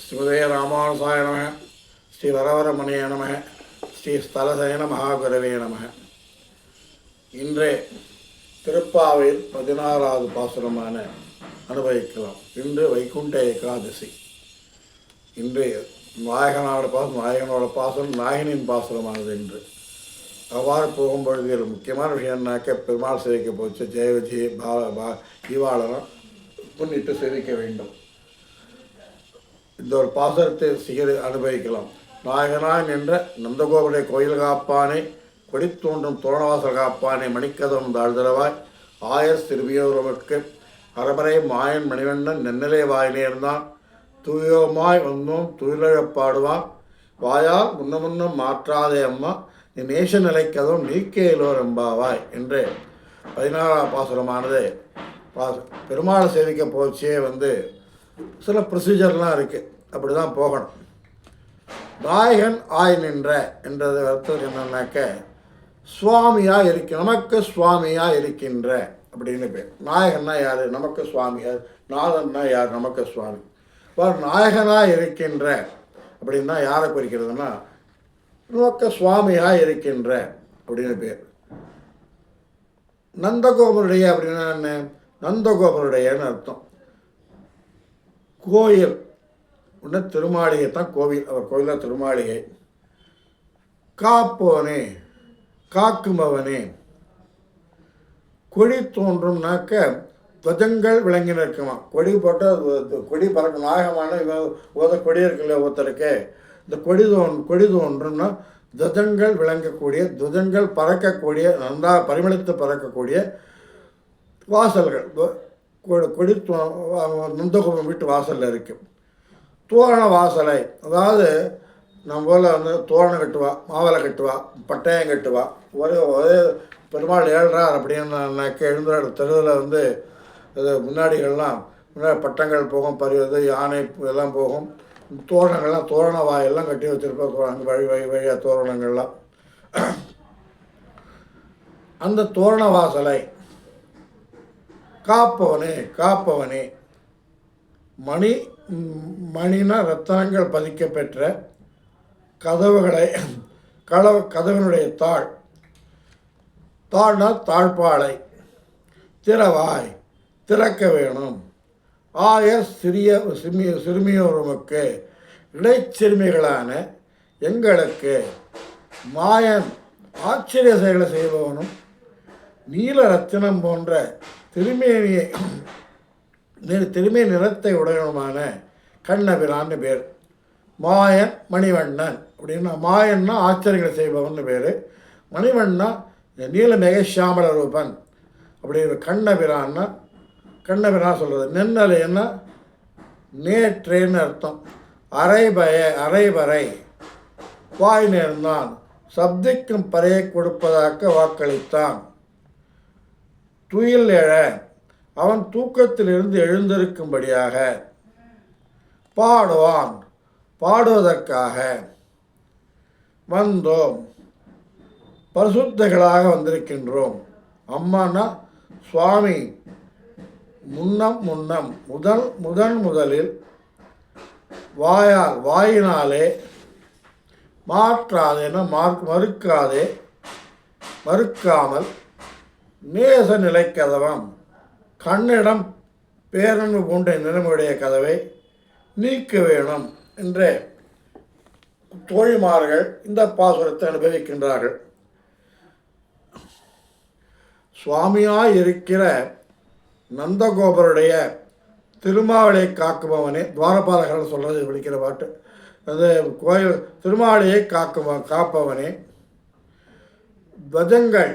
ஸ்ரீமதே ராமானுசாய நம. ஸ்ரீ வரவரமணிய நம. ஸ்ரீ ஸ்தலசயன மகாகுரவே நம. இன்றே திருப்பாவையில் 16வது பாசுரமான அனுபவிக்கலாம். இன்று வைகுண்ட ஏகாதசி. இன்று நாயகனோட பாசுரம் நாயகனின் பாசுரமானது. இன்று அவ்வாறு போகும்பொழுது முக்கியமான விஷயம் என்னாக்க பெருமாள் சேவிக்க போச்சு ஜெயவிஜி ஈவாளரம் முன்னிட்டு சேவிக்க வேண்டும். இந்த ஒரு பாசுரத்தை அனுபவிக்கலாம். நாயகனாய் நின்ற நந்தகோபுடைய கோயில் காப்பானே, கொடி தோன்றும் தோரணவாசல் காப்பானே, மணிக்கதம் தாழ்தரவாய் ஆயர் திருவியோரமுக்கு அரபரை மாயன் மணிவண்ணன் நென்னலே வாய் நேர்ந்தான், தூயோமாய் வந்தோம் துயிலழப் பாடுவான், வாயால் முன்னும் மாற்றாதே அம்மா, நீ நேச நிலைக்கதும் நீக்கேலோர் எம்பாவாய் என்று 16ஆம் பாசுரமானது. பெருமாள் சேவிக்க போச்சே சில ப்ரொசீஜர்லாம் இருக்குது. அப்படி தான் போகணும். நாயகன் ஆய் நின்ற என்றது அர்த்தம் என்னன்னாக்க சுவாமியாக நமக்கு சுவாமியாக இருக்கின்ற அப்படின்னு பேர். நாயகன்னா யார்? நமக்கு சுவாமி. நாதன்னா யார்? நமக்கு சுவாமி. நாயகனாக இருக்கின்ற அப்படின்னா யாரை குறிக்கிறதுனா நமக்கு சுவாமியாக இருக்கின்ற அப்படின்னு பேர். நந்தகோபருடைய அப்படின்னா என்ன? நந்தகோபருடையன்னு அர்த்தம். கோயில் உடனே திருமாளிகை தான் கோவில். அவர் கோயிலாக திருமாளிகை. காப்போனே, காக்குமவனே, கொடி தோன்றும்னாக்க துவஜங்கள் விளங்கி நிற்குமா. கொடி போட்டால் கொடி பறக்கும். நாயகமான கொடி இருக்குல்ல ஒருத்தருக்கு, இந்த கொடி தோன்றும்னா துவஜங்கள் விளங்கக்கூடிய, துவஜங்கள் பறக்கக்கூடிய, நன்றாக பரிமளித்து பறக்கக்கூடிய வாசல்கள். கொடி நந்தகோபம் வீட்டு வாசலில் இருக்குது. தோரண வாசலை, அதாவது நம்ம போல் தோரணம் கட்டுவா, மாவலை கட்டுவா, பட்டயம் கட்டுவா. ஒரே பெருமாள் ஏழ்றார் அப்படின்னாக்க எழுந்துற தெருவில் இது முன்னாடிகள்லாம் முன்னாடி பட்டங்கள் போகும், பறிவது யானை இதெல்லாம் போகும். தோரணங்கள்லாம் தோரண வாயெல்லாம் கட்டி வச்சுருப்போம். வழியாக தோரணங்கள்லாம். அந்த தோரண வாசலை காப்பவனே மணின ரத்தனங்கள் பதிக்கப்பெற்ற கதவுகளை கதவினுடைய தாழ்னா தாழ்பாளை திறவாய் திறக்க வேணும். ஆயர் சிறுமியோருமுக்கு இடைச்சிறுமிகளான எங்களுக்கு மாயன் ஆச்சரிய செயலை செய்பவனும் நீல ரத்தினம் போன்ற திருமே நிறத்தை உடையவனுமான கண்ணபிரான்னு பேர். மாயன் மணிவண்ணன் அப்படின்னா, மாயன்னா ஆச்சரியங்களை செய்பவன் பேர். மணிவண்ணா நீலமேக சியாமல ரூபன் அப்படிங்கிற கண்ணபிரான் சொல்கிறது. நென்னலைன்னா நேற்றேன்னு அர்த்தம். அரைவரை வாய் நேர்ந்தான், சப்திக்கும் பறையை கொடுப்பதாக வாக்களித்தான். துயில் எழ அவன் தூக்கத்திலிருந்து எழுந்திருக்கும்படியாக பாடுவதற்காக வந்தோம், பரிசுத்தகளாக வந்திருக்கின்றோம். அம்மானா சுவாமி முதலில் வாயினாலே மாற்றாதேன்னா மறுக்காமல் நேச நிலை கதவம் கண்ணிடம் பேரன்பு கொண்ட நிலைமையுடைய கதவை நீக்க வேணும் என்று தோழிமார்கள் இந்த பாசுரத்தை அனுபவிக்கின்றார்கள். சுவாமியாய் இருக்கிற நந்தகோபருடைய திருமாவளை காக்குபவனே, துவாரபாலகர்கள் சொல்கிறது விழிக்கிற பாட்டு. அது கோயில் திருமாவளையை காப்பவனே, துவஜங்கள்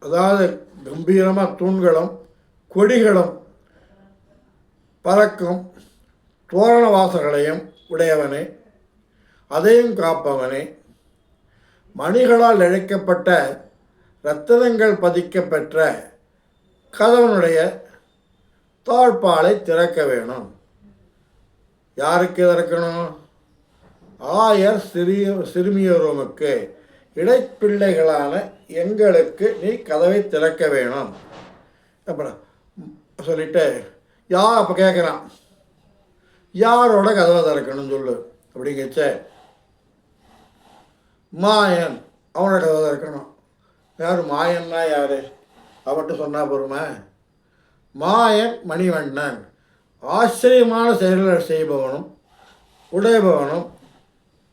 அதாவது கம்பீரமாக தூண்களும் கொடிகளும் பறக்கும் தோரண வாசல்களையும் உடையவனே, அதையும் காப்பவனே, மணிகளால் இழைக்கப்பட்ட இரத்தினங்கள் பதிக்கப்பெற்ற கதவனுடைய தாழ்பாலை திறக்க வேணும். யாருக்கு திறக்கணும்? ஆயர் சிறுமியோருமுக்கு இடைப்பிள்ளைகளான எங்களுக்கு நீ கதவை திறக்க வேணும். அப்புறம் சொல்லிட்டு அப்போ கேட்குறான், யாரோட கதவை திறக்கணும்னு சொல்லு அப்படிங்கச்ச மாயன் அவனோட கதவை திறக்கணும். யார் மாயன்னா யார் அவன்ட்டு சொன்னால் பொறுமை. மாயன் மணிவண்ணன் ஆச்சரியமான செயல்களை செய்பவனும் உடையபவனும்.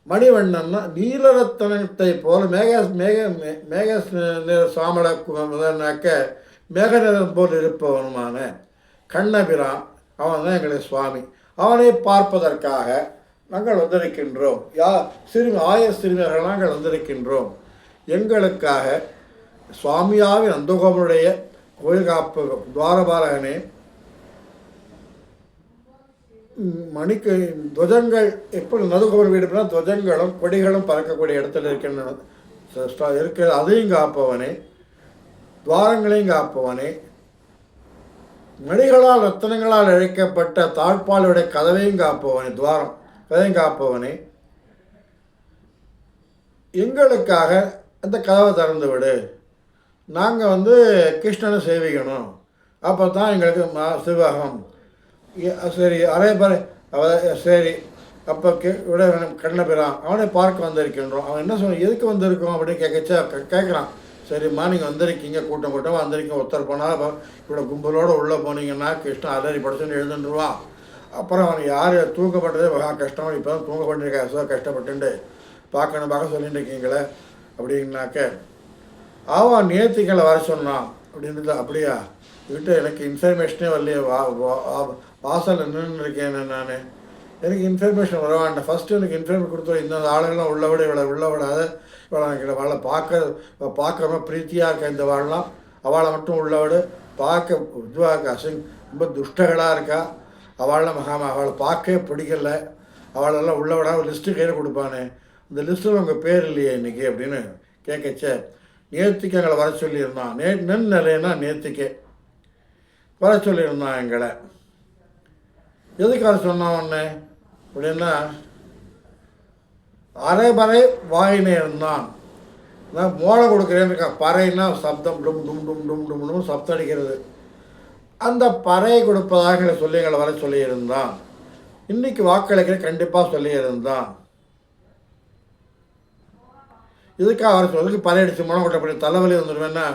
மணிவண்ணன்னா நீலரத்தனத்தை போல மேக சாமளக்க மேக நிறம் போல் இருப்பவனுமான கண்ணபிரான் அவன் தான் எங்களுடைய சுவாமி. அவனை பார்ப்பதற்காக நாங்கள் வந்திருக்கின்றோம். சிறுமியர்கள் நாங்கள் வந்திருக்கின்றோம். எங்களுக்காக சுவாமியாவின் நந்தகோபனுடைய கோயில் காப்பு துவாரபாலகனே, மணிக்கு துவஜங்கள் எப்படி நந்தகோபுர வீடு போனால் துவஜங்களும் கொடிகளும் பறக்கக்கூடிய இடத்துல இருக்கிற அதையும் காப்பவனே, துவாரங்களையும் காப்பவனே, மணிகளால் ரத்தனங்களால் இழைக்கப்பட்ட தாழ்பாலுடைய கதவையும் காப்பவனே, துவாரம் கதையும் காப்பவனே, எங்களுக்காக அந்த கதவை திறந்து விடு. நாங்கள் கிருஷ்ணனை சேவிக்கணும். அப்போ தான் எங்களுக்கு சிவகம். சரி அரைபறை சரி. அப்போ விட கண்ணபிரான் அவனை பார்க்க வந்திருக்கின்றோம். அவன் என்ன சொன்ன எதுக்கு வந்திருக்கோம் அப்படின்னு கேட்குறான். சரிம்மா நீங்கள் வந்திருக்கீங்க, கூட்டம் கூட்டமாக வந்திருக்கீங்க. ஒருத்தர் போனால் இவ்வளோ கும்பலோடு உள்ளே போனீங்கன்னா கிருஷ்ணன் அலறி படுத்துன்னு எழுதுன்றுவான். அப்புறம் அவன் யார் தூக்கப்பட்டதே மகா கஷ்டம். இப்போ தான் தூங்கப்பட்டிருக்கா ஏதோ கஷ்டப்பட்டுண்டு பார்க்க சொல்லிட்டு இருக்கீங்களே அப்படின்னாக்க அவன் நேர்த்திகளை வர சொன்னான் அப்படின்றது. அப்படியா விட்டு எனக்கு இன்ஃபர்மேஷனே வரலையே, வாசலில் நின்று இருக்கேன் நான். எனக்கு இன்ஃபர்மேஷன் வர வேண்டாம். ஃபஸ்ட்டு எனக்கு இன்ஃபர்மேஷன் கொடுத்தோம். இந்த ஆளுகள்லாம் உள்ள விட உள்ள விடாத அவளை பார்க்குற பிரீத்தியாக இருக்க இந்த வாழலாம். அவளை மட்டும் உள்ள விடு. பார்க்க இதுவாக இருக்கா, ரொம்ப துஷ்டகளாக இருக்கா. அவளை பார்க்கவே பிடிக்கல. அவளெல்லாம் உள்ள விடாத ஒரு லிஸ்ட்டு கையில் கொடுப்பானே, இந்த லிஸ்ட்டில் உங்கள் பேர் இல்லையே இன்றைக்கி அப்படின்னு கேட்கச்ச நேர்த்திக்கு எங்களை வர சொல்லியிருந்தான். நிலைன்னா நேர்த்திக்கே வர சொல்லியிருந்தான் எங்களை. எதுக்காக சொன்னான் ஒன்று அப்படின்னா, அரைபறை வாயினே இருந்தான். நான் மோளை கொடுக்குறேன்னு பறைன்னா சப்தம் டும் டும் டும் டும் டும் சப்தம் அடிக்கிறது. அந்த பறையை கொடுப்பதாக சொல்லி எங்களை வர சொல்லியிருந்தான். இன்றைக்கி வாக்களிக்கிற கண்டிப்பாக சொல்லியிருந்தான். இதுக்காக அவர் சொல்றதுக்கு பறை அடித்து மனம் கொட்டப்படி தலைவலி வந்துடுவேன்னா,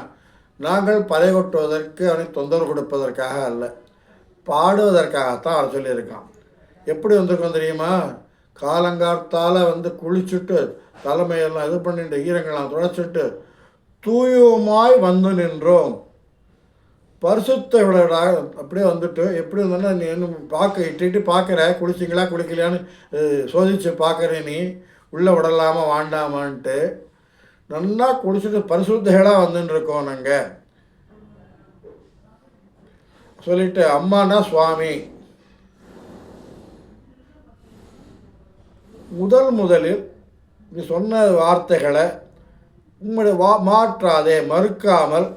நாங்கள் பறை கொட்டுவதற்கு அவனுக்கு தொந்தரவு கொடுப்பதற்காக அல்ல, பாடுவதற்காகத்தான் அவர் சொல்லியிருக்கான். எப்படி வந்திருக்கோம் தெரியுமா? காலங்காத்தால் குளிச்சுட்டு தலைமையெல்லாம் இது பண்ணிட்டு ஈரங்கள்லாம் துடைச்சிட்டு தூயமாய் வந்து நின்றோம். பரிசுத்த விடா அப்படியே வந்துட்டு எப்படி வந்தோன்னா, நீ இன்னும் இட்டு பார்க்குற குளிச்சிங்களா குளிக்கலையான்னு சோதிச்சு பார்க்குறேன். நீ உள்ளே விடலாமா வாண்டாமான்ட்டு நல்லா குடிச்சிட்டு பரிசுத்தைகளாக வந்துட்டுருக்கோம் நாங்கள் சொல்லிட்டு. அம்மானா சுவாமி. முதலில் நீ சொன்ன வார்த்தைகளை உங்களுடைய மாற்றாதே, மறுக்காமல்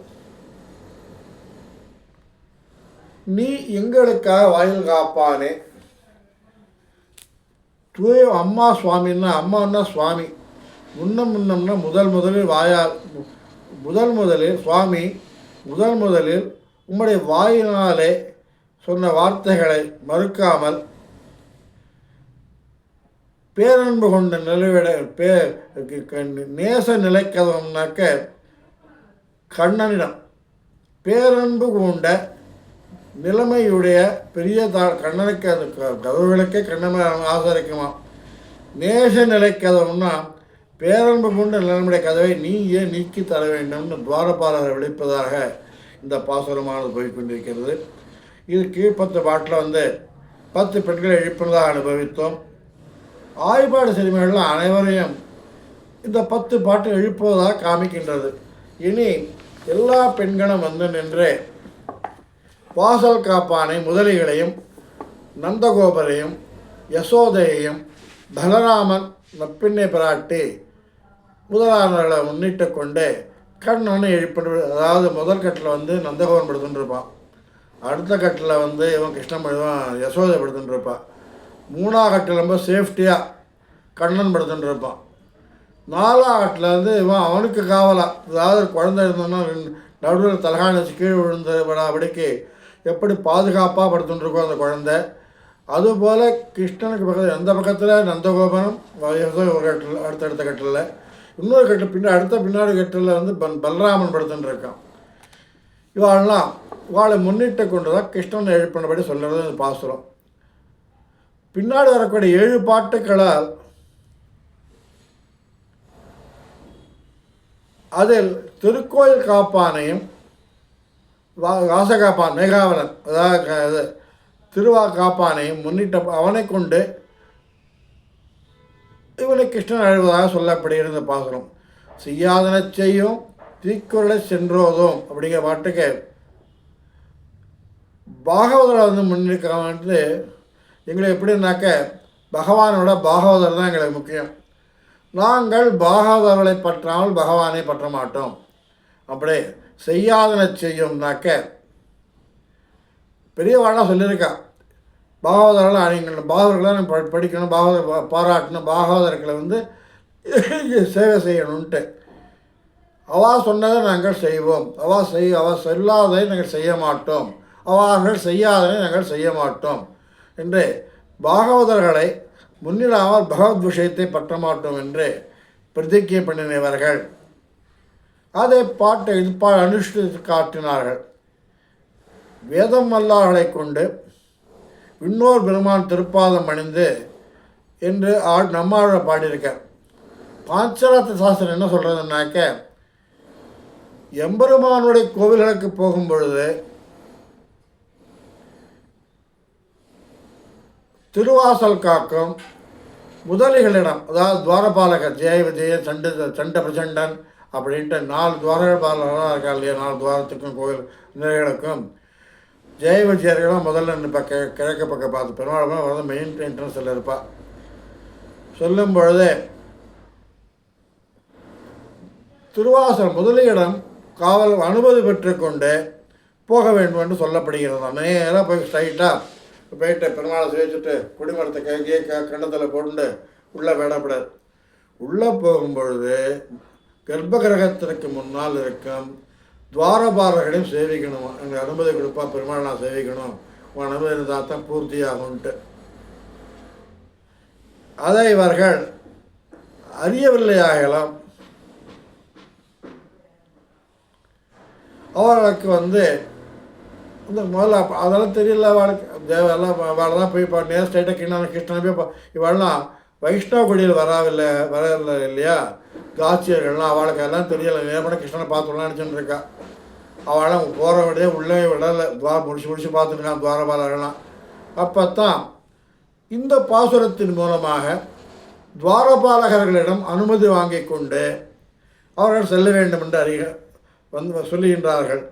நீ எங்களுக்காக வாயில் காப்பானே. தூய அம்மா சுவாமின்னா, அம்மான்னா சுவாமி. முன்னம்னா முதலில் சுவாமி முதலில் உம்முடைய வாயினாலே சொன்ன வார்த்தைகளை மறுக்காமல் பேரன்பு கொண்ட நிலைவிட நேச நிலைக்கதம்னாக்க கண்ணனிடம் பேரன்பு கொண்ட நிலைமையுடைய பெரிய கண்ணனுக்கு அந்த கதவுகளுக்கே கண்ணனை ஆசரிக்குமா. நேச நிலைக்கதம்னா பேரன்பு கொண்ட நிலைமையுடைய கதவை நீ ஏன் நீக்கி தர வேண்டும்னு துவாரபாலகரை விழிப்பதாக இந்த பாசுரமானது போய்கொண்டிருக்கிறது. இது கீழ்ப்பத்து பாட்டில் 10 பெண்களை எழுப்பினதாக அனுபவித்தோம். ஆய்பாடு சிறுமிகளில் அனைவரையும் இந்த 10 பாட்டு எழுப்புவதாக காமிக்கின்றது. இனி எல்லா பெண்களும் நின்று வாசல் காப்பானை முதலிகளையும் நந்தகோபரையும் யசோதையையும் பலராமன் நப்பிண்ணை பிராட்டி முதலாளர்களை முன்னிட்டு கொண்டு கண்ணனை எழுப்பிட்டு, அதாவது முதல் கட்டில் நந்தகோபன் படுத்துட்டு இருப்பான், அடுத்த கட்டில் இவன் கிருஷ்ணன் இவன் யசோதை படுத்துட்டு இருப்பான், 3ஆம் கட்டில் ரொம்ப சேஃப்டியாக கண்ணன் படுத்துட்டு இருப்பான், 4ஆம் கட்டில் இவன் அவனுக்கு காவலாம், அதாவது குழந்தை இருந்தோன்னா நடுவில் தலகாணி வச்சு கீழே விழுந்தபடிக்கு எப்படி பாதுகாப்பாக படுத்துட்டுருக்கோம் அந்த குழந்தை, அதுபோல் கிருஷ்ணனுக்கு பக்கத்தில் எந்த பக்கத்தில் நந்தகோபனும் ஒரு கட்டில் அடுத்தடுத்த கட்டில், இன்னொரு கட்டில் பின்னாடி கட்டில் வந்து பலராமன் படுத்துன்னு இருக்கான். இவாளை முன்னிட்டு கொண்டு தான் கிருஷ்ணன் எழுப்பினபடி சொல்கிறது இந்த பாசுரம். பின்னாடி வரக்கூடிய 7 பாட்டுக்களால் அதில் திருக்கோயில் காப்பானையும் வாசகாப்பான் மேகாவலன் அதாவது திருவாக்காப்பானையும் முன்னிட்ட அவனை கொண்டு இவனை கிருஷ்ணன் அழுவதாக சொல்லப்படுகிற இந்த பாசுரம். செய்யாதன செய்யும் தீக்குறளை சென்றோதும் அப்படிங்கிற பாட்டுக்கு பாகவதரை வந்து முன்னிருக்கான்ட்டு எங்களுக்கு எப்படின்னாக்க பகவானோட பாகவதர் தான் எங்களுக்கு முக்கியம். நாங்கள் பாகவதர்களை பற்றாமல் பகவானை பற்ற மாட்டோம். அப்படியே செய்யாதன செய்யும்னாக்க பெரியவாளாக சொல்லியிருக்கா, பாகவதர்களாக நீங்கள் பாகவதர்களாக படிக்கணும், பாகவதர் பாராட்டணும், பாகவதர்களை வந்து சேவை செய்யணுன்ட்டு. அவள் சொன்னதை நாங்கள் செய்வோம், அவள் சொல்லாததை நாங்கள் செய்ய மாட்டோம், அவர்கள் செய்யாததை நாங்கள் செய்ய மாட்டோம் என்று பாகவதர்களை முன்னிடாமல் பகவத் விஷயத்தை பற்ற மாட்டோம் என்று பிரதிஜை பண்ணினவர்கள். அதை பாட்டை அனுஷ்டித்து காட்டினார்கள். வேதம் வல்லார்களை கொண்டு இன்னொரு பெருமான் திருப்பாதம் அணிந்து என்று நம்மாழ பாடியிருக்கார். பாஞ்சராத்திர சாஸ்திரம் என்ன சொல்கிறதுனாக்க, எம்பெருமானுடைய கோவில்களுக்கு போகும் பொழுது திருவாசல் காக்கும் முதலிகளிடம், அதாவது துவாரபாலகர் ஜெய விஜய சண்ட பிரச்சண்டன் அப்படின்ட்டு 4 துவாரபாலகராக இருக்கா இல்லையா, 4 துவாரத்துக்கும் கோவில் நிலைகளுக்கும் ஜெய விஜயர்களாம் முதல்ல கிழக்கு பக்கம் பார்த்து பெருமாள் வந்து மெயின் என்ட்ரன்ஸில் இருப்பாள். சொல்லும் பொழுது திருவாசல் முதலியிடம் காவல் அனுமதி பெற்றுக்கொண்டு போக வேண்டும் என்று சொல்லப்படுகிறது. நேராக போய் ஸ்ட்ரைட்டாக போயிட்டு பெருமாளை சேவிச்சுட்டு குடிமரத்தை கையே கண்டத்தில் போட்டு உள்ளே விடப்படாது. உள்ளே போகும்பொழுது கர்ப்பகிரகத்திற்கு முன்னால் இருக்கும் துவாரபாலர்களையும் சேவிக்கணும். எங்கள் அனுமதி கொடுப்பா, பெருமாள் நான் சேவிக்கணும், உன் அனுமதி இருந்தால் தான் பூர்த்தியாகும்ன்ட்டு. அதை இவர்கள் அறியவில்லையாகலாம். அவர்களுக்கு வந்து இந்த முதல்ல அதெல்லாம் தெரியல, அவளுக்கு தேவையெல்லாம் அவளெல்லாம் போய் நேர் ஸ்ட்ரைட்டாக கிருஷ்ணனை போய் இவெல்லாம் வைஷ்ணவ கொடியில் வரவில்லை இல்லையா, காட்சியர்கள்லாம் அவளுக்கு எல்லாம் தெரியலை. நேரப்பட கிருஷ்ணனை பார்த்துடலாம் நினச்சின்னு இருக்கா. அவளும் போகிற வழியே உள்ளே விடலை, முடிச்சு பார்த்துருக்கான் துவாரபாலர்கள்லாம். அப்போ தான் இந்த பாசுரத்தின் மூலமாக துவாரபாலகர்களிடம் அனுமதி வாங்கி கொண்டு அவர்கள் செல்ல வேண்டும் என்று சொல்லுகின்றார்கள்.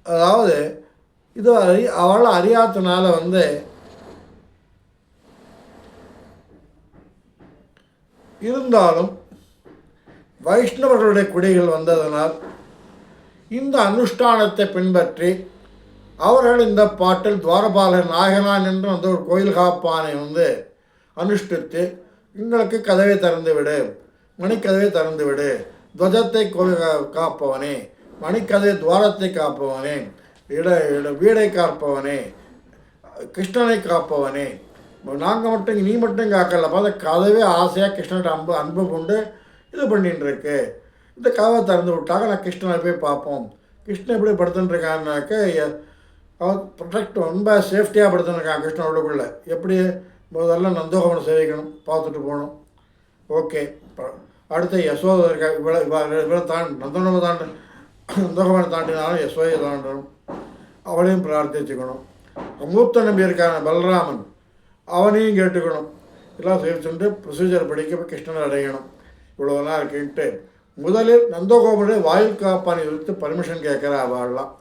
அதாவது இது அவளை அறியாதனால வந்து இருந்தாலும் வைஷ்ணவர்களுடைய குடிகள் வந்ததனால் இந்த அனுஷ்டானத்தை பின்பற்றி அவர்கள் இந்த பாட்டில் துவாரபாலன் நாயகனான் என்று அந்த ஒரு கோயில் காப்பானை வந்து அனுஷ்டித்து எங்களுக்கு கதவை திறந்து விடு, மணிக்கதவை திறந்து விடு, துவஜத்தை காப்பவனே, மணிக்கதை துவாரத்தை காப்பவனே, வீடை காப்பவனே, கிருஷ்ணனை காப்பவனே, நாங்கள் மட்டும் நீ மட்டும் காக்கலப்பா, அந்த கதவே ஆசையாக கிருஷ்ணன்கிட்ட அன்பு கொண்டு இது பண்ணின்னு இருக்கு. இந்த கதவை திறந்து விட்டாங்க, நான் கிருஷ்ணனை போய் பார்ப்போம். கிருஷ்ணன் எப்படி படுத்துட்டுருக்கான்னாக்க அவன் ப்ரொடெக்ட் ரொம்ப சேஃப்டியாக படுத்துட்டுருக்கான் கிருஷ்ணன் உள்ளுக்குள்ளே. எப்படி முதல்ல நந்தகோபனை சேவிக்கணும், பார்த்துட்டு போகணும். ஓகே, அடுத்த யசோதை இருக்கா, இவ்வளோ நந்தகோபனை தாண்டினாலும் யசோதையை தாண்டணும், அவளையும் பிரார்த்திச்சுக்கணும். மூத்த நம்பி இருக்கான பலராமன், அவனையும் கேட்டுக்கணும். எல்லாம் சேவிச்சுட்டு ப்ரொசீஜர் படிக்க கிருஷ்ணனை அடையணும். இவ்வளோலாம் இருக்குன்ட்டு முதலில் நந்தகோபனுடைய வாயில் காப்பானை குறித்து பர்மிஷன் கேட்குற அவள்லாம்.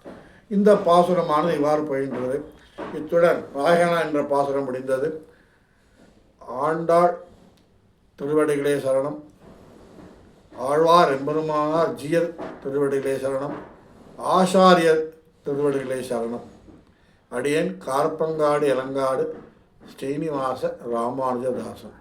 இந்த பாசுரமானது இவ்வாறு பயின்றது. இத்துடன் நாயகனா என்ற பாசுரம் முடிந்தது. ஆண்டாள் திருவடிகளே சரணம். ஆழ்வார் எம்பெருமானார் ஜீயர் திருவடிகளே சரணம். ஆசாரியர் திருவடிகளே சரணம். அடியேன் கார்பங்காடு இளங்காடு ஸ்ரீனிவாச ராமானுஜதாசன்.